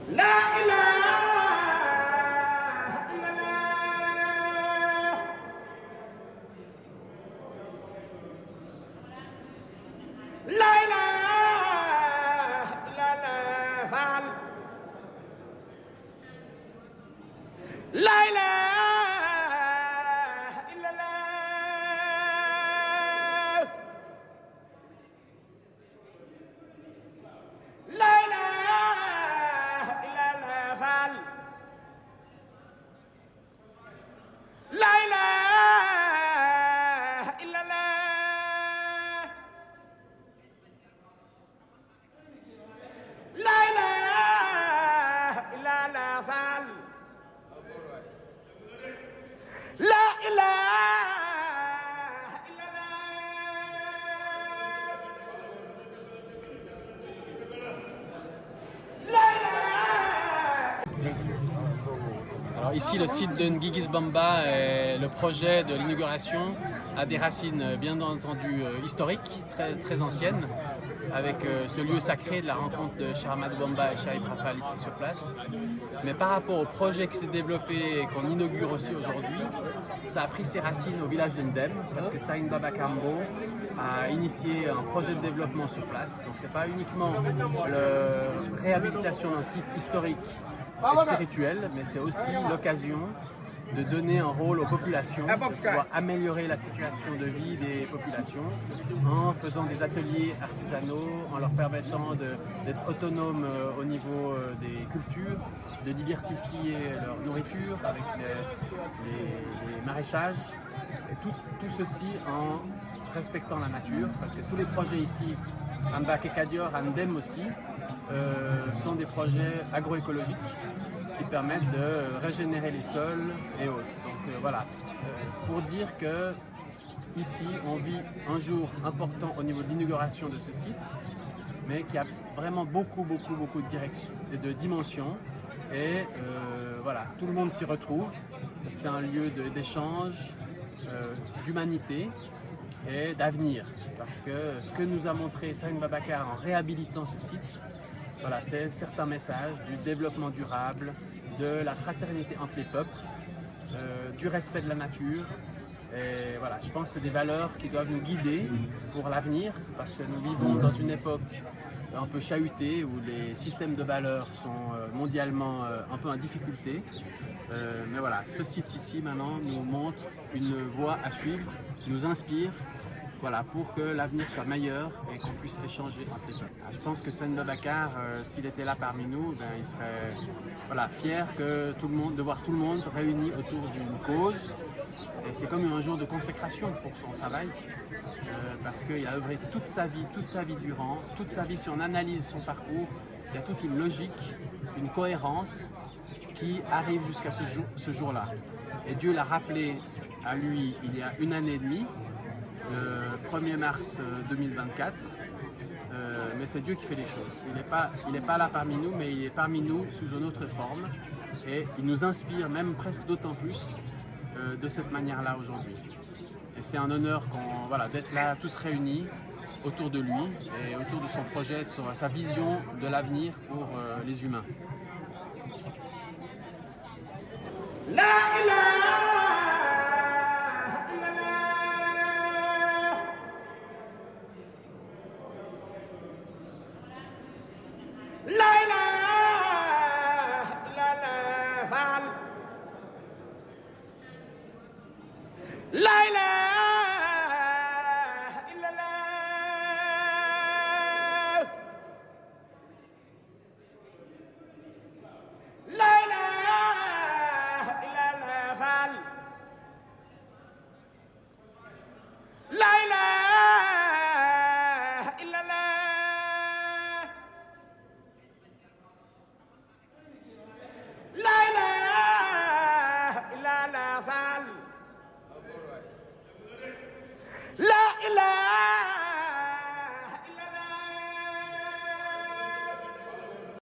La ilaha illallah. La ilaha illallah. Faal. La ilaha illallah. La ilaha illallah. Faal. La ilaha illallah. La ilaha illallah. Faal. La ilaha illallah. La ilaha. Alors ici, le site de Ngigis Bamba, le projet de l'inauguration a des racines bien entendu historiques, très anciennes, avec ce lieu sacré de la rencontre de Cheikh Ahmadou Bamba et Cheikh Ibra Fall ici sur place. Mais par rapport au projet qui s'est développé et qu'on inaugure aussi aujourd'hui, ça a pris ses racines au village de Ndem, parce que Serigne Babacar Mbo a initié un projet de développement sur place. Donc c'est pas uniquement la réhabilitation d'un site historique et spirituel, mais c'est aussi l'occasion de donner un rôle aux populations, de pouvoir améliorer la situation de vie des populations en faisant des ateliers artisanaux, en leur permettant d'être autonomes au niveau des cultures, de diversifier leur nourriture avec les maraîchages, et tout ceci en respectant la nature, parce que tous les projets ici, à Mbacké Kadior, à Ndem aussi, sont des projets agroécologiques qui permettent de régénérer les sols et autres. Donc voilà, pour dire que ici on vit un jour important au niveau de l'inauguration de ce site, mais qui a vraiment beaucoup de dimensions, et voilà, tout le monde s'y retrouve. C'est un lieu d'échange, d'humanité et d'avenir, parce que ce que nous a montré Serigne Babacar en réhabilitant ce site, voilà, c'est certains messages du développement durable, de la fraternité entre les peuples, du respect de la nature. Et voilà, je pense que c'est des valeurs qui doivent nous guider pour l'avenir, parce que nous vivons dans une époque un peu chahutée où les systèmes de valeurs sont mondialement un peu en difficulté. Mais voilà, ce site ici maintenant nous montre une voie à suivre, nous inspire. Voilà, pour que l'avenir soit meilleur et qu'on puisse échanger entre les peuples. Je pense que Serigne Babacar, s'il était là parmi nous, il serait fier de voir tout le monde réuni autour d'une cause. Et c'est comme un jour de consécration pour son travail, parce qu'il a œuvré toute sa vie durant, toute sa vie. Si on analyse son parcours, il y a toute une logique, une cohérence qui arrive jusqu'à ce jour-là. Et Dieu l'a rappelé à lui il y a 1 année et demie, le 1er mars 2024, mais c'est Dieu qui fait les choses. Il n'est pas là parmi nous, mais il est parmi nous sous une autre forme, et il nous inspire même presque d'autant plus de cette manière-là aujourd'hui. Et c'est un honneur d'être là tous réunis autour de lui et autour de son projet, de sa vision de l'avenir pour les humains. La ilaha La ilaha illallah. Faal. La ilaha